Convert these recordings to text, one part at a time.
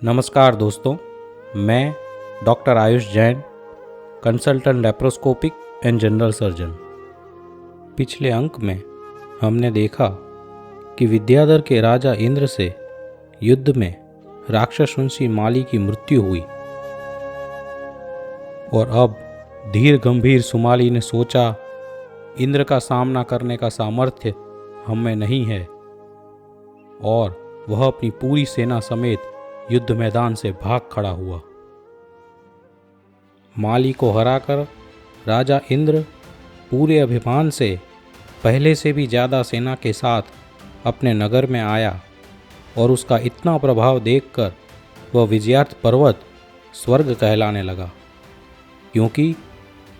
नमस्कार दोस्तों, मैं doctor Ayush Jain, consultant laparoscopic and general surgeon. पिछले अंक में हमने देखा कि विद्याधर के राजा इंद्र से युद्ध में राक्षस वंशी माली की मृत्यु हुई और अब धीर गंभीर सुमाली ने सोचा, इंद्र का सामना करने का सामर्थ्य हम में नहीं है, और वह अपनी पूरी सेना समेत युद्ध मैदान से भाग खड़ा हुआ। माली को हराकर राजा इंद्र पूरे अभिमान से पहले से भी ज़्यादा सेना के साथ अपने नगर में आया और उसका इतना प्रभाव देखकर वह विजयार्थ पर्वत स्वर्ग कहलाने लगा, क्योंकि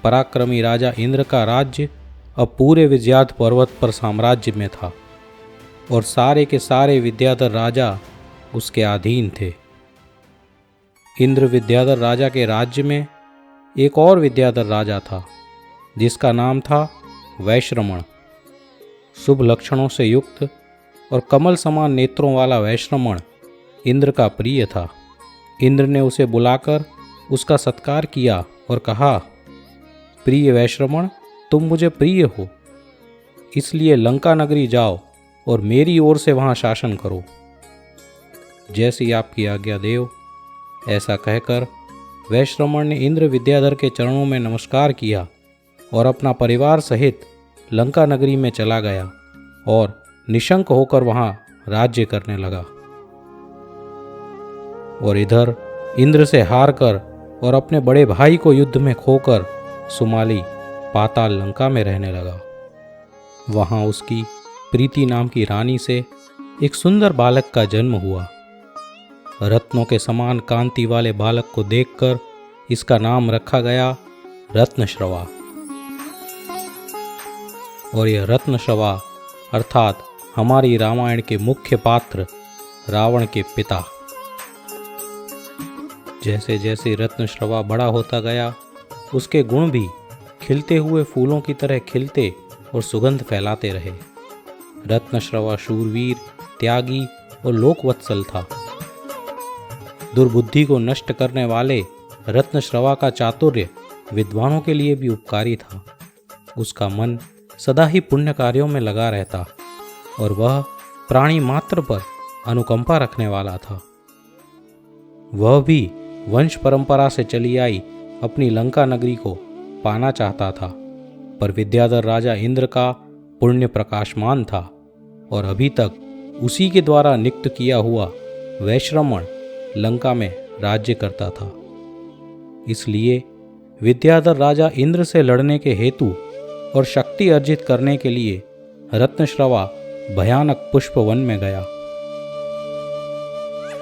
पराक्रमी राजा इंद्र का राज्य अब पूरे विजयार्थ पर्वत पर साम्राज्य में था और सारे के सारे विद्याधर राजा उसके अधीन थे। इंद्र विद्याधर राजा के राज्य में एक और विद्याधर राजा था, जिसका नाम था वैश्रमण। शुभ लक्षणों से युक्त और कमल समान नेत्रों वाला वैश्रमण इंद्र का प्रिय था। इंद्र ने उसे बुलाकर उसका सत्कार किया और कहा, प्रिय वैश्रमण, तुम मुझे प्रिय हो, इसलिए लंका नगरी जाओ और मेरी ओर से वहाँ शासन करो। जैसी आपकी आज्ञा देव। ऐसा कहकर वैश्रमण ने इंद्र विद्याधर के चरणों में नमस्कार किया और अपना परिवार सहित लंका नगरी में चला गया और निशंक होकर वहाँ राज्य करने लगा। और इधर इंद्र से हारकर और अपने बड़े भाई को युद्ध में खोकर सुमाली पाताल लंका में रहने लगा। वहाँ उसकी प्रीति नाम की रानी से एक सुंदर बालक का जन्म हुआ। रत्नों के समान कांति वाले बालक को देखकर इसका नाम रखा गया रत्नश्रवा। और यह रत्नश्रवा अर्थात हमारी रामायण के मुख्य पात्र रावण के पिता। जैसे जैसे रत्नश्रवा बड़ा होता गया, उसके गुण भी खिलते हुए फूलों की तरह खिलते और सुगंध फैलाते रहे। रत्नश्रवा शूरवीर, त्यागी और लोकवत्सल था। दुर्बुद्धि को नष्ट करने वाले रत्नश्रवा का चातुर्य विद्वानों के लिए भी उपकारी था। उसका मन सदा ही पुण्य कार्यों में लगा रहता और वह प्राणी मात्र पर अनुकंपा रखने वाला था। वह भी वंश परंपरा से चली आई अपनी लंका नगरी को पाना चाहता था, पर विद्याधर राजा इंद्र का पुण्य प्रकाशमान था और अभी तक उसी के द्वारा नियुक्त किया हुआ वैश्रमण लंका में राज्य करता था। इसलिए विद्याधर राजा इंद्र से लड़ने के हेतु और शक्ति अर्जित करने के लिए रत्नश्रवा भयानक पुष्प वन में गया।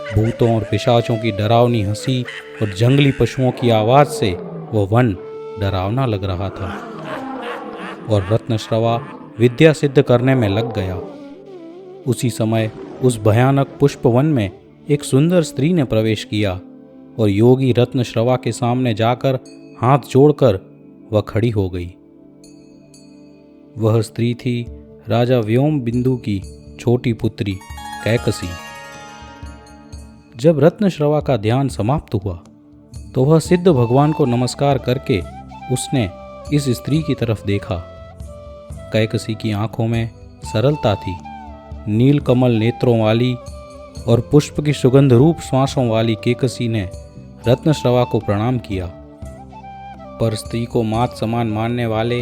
भूतों और पिशाचों की डरावनी हंसी और जंगली पशुओं की आवाज से वह वन डरावना लग रहा था और रत्नश्रवा विद्या सिद्ध करने में लग गया। उसी समय उस भयानक पुष्प वन में एक सुंदर स्त्री ने प्रवेश किया और योगी रत्नश्रवा के सामने जाकर हाथ जोड़कर वह खड़ी हो गई। वह स्त्री थी राजा व्योम बिंदु की छोटी पुत्री कैकसी। जब रत्नश्रवा का ध्यान समाप्त हुआ तो वह सिद्ध भगवान को नमस्कार करके उसने इस स्त्री की तरफ देखा। कैकसी की आंखों में सरलता थी। नील कमल नेत्रों वाली और पुष्प की सुगंध रूप श्वासों वाली कैकसी ने रत्नश्रवा को प्रणाम किया, पर स्त्री को मात समान मानने वाले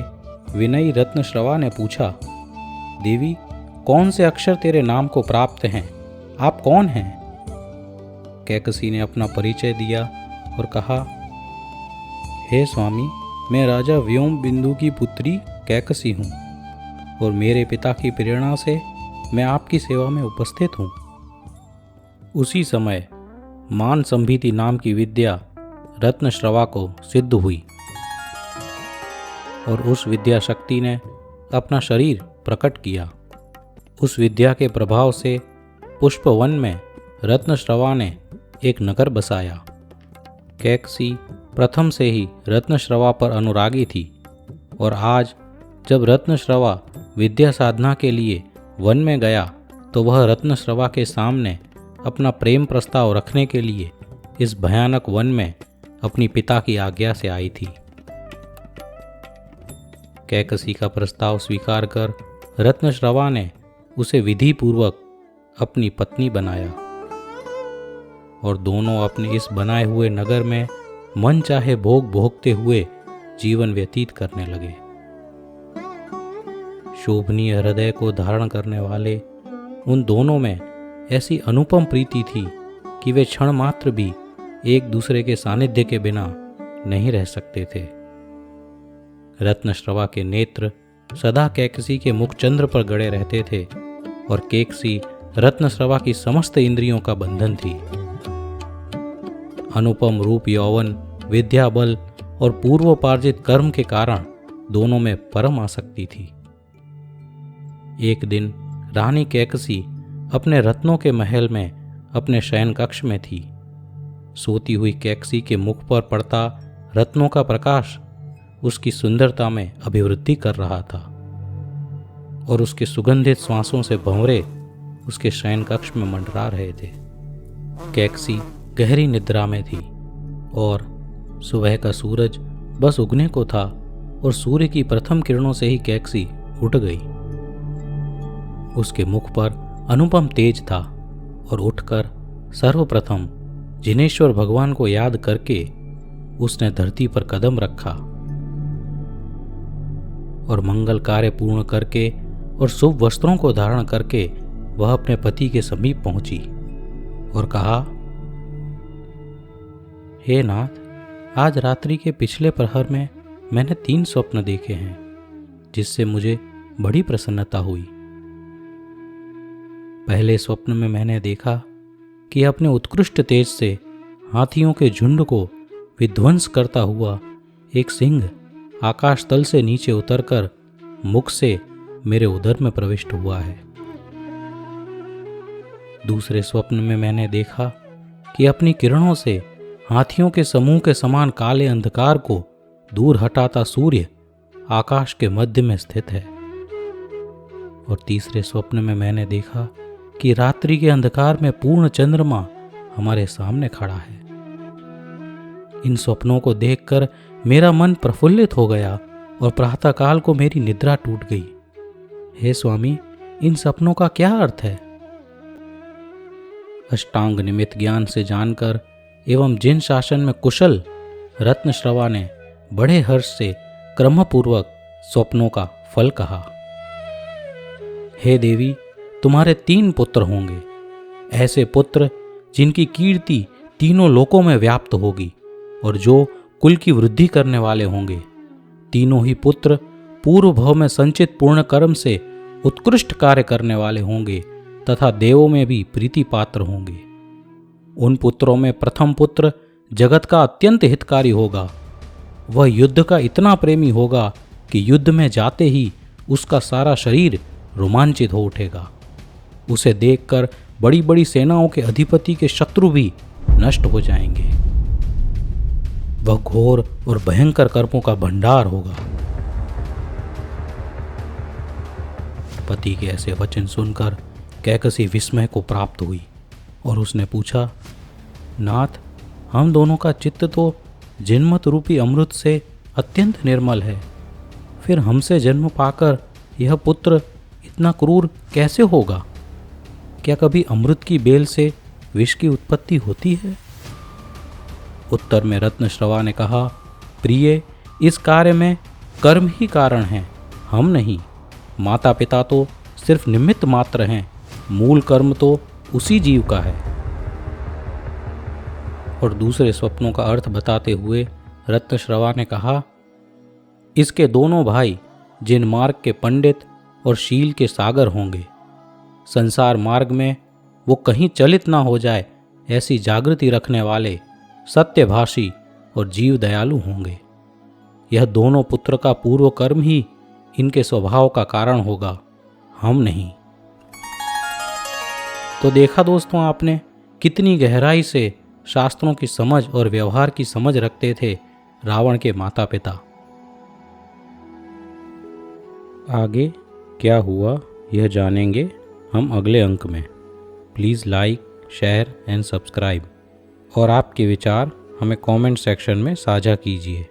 विनयी रत्नश्रवा ने पूछा, देवी, कौन से अक्षर तेरे नाम को प्राप्त हैं? आप कौन हैं? कैकसी ने अपना परिचय दिया और कहा, हे स्वामी, मैं राजा व्योम बिंदु की पुत्री कैकसी हूँ और मेरे पिता की प्रेरणा से मैं आपकी सेवा में उपस्थित हूँ। उसी समय मान संभीति नाम की विद्या रत्नश्रवा को सिद्ध हुई और उस विद्या शक्ति ने अपना शरीर प्रकट किया। उस विद्या के प्रभाव से पुष्प वन में रत्नश्रवा ने एक नगर बसाया। कैकसी प्रथम से ही रत्नश्रवा पर अनुरागी थी और आज जब रत्नश्रवा विद्या साधना के लिए वन में गया तो वह रत्नश्रवा के सामने अपना प्रेम प्रस्ताव रखने के लिए इस भयानक वन में अपनी पिता की आज्ञा से आई थी। कैकसी का प्रस्ताव स्वीकार कर रत्नश्रवा ने उसे विधि पूर्वक अपनी पत्नी बनाया और दोनों अपने इस बनाए हुए नगर में मन चाहे भोग भोगते हुए जीवन व्यतीत करने लगे। शोभनीय हृदय को धारण करने वाले उन दोनों में ऐसी अनुपम प्रीति थी कि वे क्षण मात्र भी एक दूसरे के सानिध्य के बिना नहीं रह सकते थे। रत्नश्रवा के नेत्र सदा कैकसी के मुखचंद्र पर गड़े रहते थे और कैकसी रत्नश्रवा की समस्त इंद्रियों का बंधन थी। अनुपम रूप, यौवन, विद्या, बल और पूर्वोपार्जित कर्म के कारण दोनों में परम आसक्ति थी। एक दिन रानी कैकसी अपने रत्नों के महल में अपने शयन कक्ष में थी। सोती हुई कैकसी के मुख पर पड़ता रत्नों का प्रकाश उसकी सुंदरता में अभिवृद्धि कर रहा था और उसके सुगंधित श्वासों से भंवरे उसके शयन कक्ष में मंडरा रहे थे। कैकसी गहरी निद्रा में थी और सुबह का सूरज बस उगने को था और सूर्य की प्रथम किरणों से ही कैकसी उठ गई। उसके मुख पर अनुपम तेज था और उठकर सर्वप्रथम जिनेश्वर भगवान को याद करके उसने धरती पर कदम रखा और मंगल कार्य पूर्ण करके और शुभ वस्त्रों को धारण करके वह अपने पति के समीप पहुंची और कहा, हे नाथ, आज रात्रि के पिछले प्रहर में मैंने 3 स्वप्न देखे हैं जिससे मुझे बड़ी प्रसन्नता हुई। पहले स्वप्न में मैंने देखा कि अपने उत्कृष्ट तेज से हाथियों के झुंड को विध्वंस करता हुआ एक सिंह आकाश तल से नीचे उतरकर मुख से मेरे उदर में प्रविष्ट हुआ है। दूसरे स्वप्न में मैंने देखा कि अपनी किरणों से हाथियों के समूह के समान काले अंधकार को दूर हटाता सूर्य आकाश के मध्य में स्थित है। और तीसरे स्वप्न में मैंने देखा कि रात्रि के अंधकार में पूर्ण चंद्रमा हमारे सामने खड़ा है। इन स्वप्नों को देखकर मेरा मन प्रफुल्लित हो गया और प्रातःकाल को मेरी निद्रा टूट गई। हे स्वामी, इन सपनों का क्या अर्थ है? अष्टांग निमित्त ज्ञान से जानकर एवं जिन शासन में कुशल रत्नश्रवा ने बड़े हर्ष से क्रमपूर्वक स्वप्नों का फल कहा। हे देवी, तुम्हारे 3 पुत्र होंगे, ऐसे पुत्र जिनकी कीर्ति तीनों लोकों में व्याप्त होगी और जो कुल की वृद्धि करने वाले होंगे। तीनों ही पुत्र पूर्व भव में संचित पूर्ण कर्म से उत्कृष्ट कार्य करने वाले होंगे तथा देवों में भी प्रीति पात्र होंगे। उन पुत्रों में प्रथम पुत्र जगत का अत्यंत हितकारी होगा। वह युद्ध का इतना प्रेमी होगा कि युद्ध में जाते ही उसका सारा शरीर रोमांचित हो उठेगा। उसे देखकर बड़ी बड़ी सेनाओं के अधिपति के शत्रु भी नष्ट हो जाएंगे। वह घोर और भयंकर कर्मों का भंडार होगा। पति के ऐसे वचन सुनकर कैकसी विस्मय को प्राप्त हुई और उसने पूछा, नाथ, हम दोनों का चित्त तो जिन्मत रूपी अमृत से अत्यंत निर्मल है, फिर हमसे जन्म पाकर यह पुत्र इतना क्रूर कैसे होगा? क्या कभी अमृत की बेल से विष की उत्पत्ति होती है? उत्तर में रत्नश्रवा ने कहा, प्रिय, इस कार्य में कर्म ही कारण है, हम नहीं। माता पिता तो सिर्फ निमित्त मात्र हैं, मूल कर्म तो उसी जीव का है। और दूसरे स्वप्नों का अर्थ बताते हुए रत्नश्रवा ने कहा, इसके दोनों भाई जिन मार्ग के पंडित और शील के सागर होंगे, संसार मार्ग में वो कहीं चलित ना हो जाए ऐसी जागृति रखने वाले सत्यभाषी और जीव दयालु होंगे। यह दोनों पुत्र का पूर्व कर्म ही इनके स्वभाव का कारण होगा, हम नहीं। तो देखा दोस्तों आपने कितनी गहराई से शास्त्रों की समझ और व्यवहार की समझ रखते थे रावण के माता पिता। आगे क्या हुआ यह जानेंगे हम अगले अंक में। Please like, share and subscribe. और आपके विचार हमें कमेंट सेक्शन में साझा कीजिए।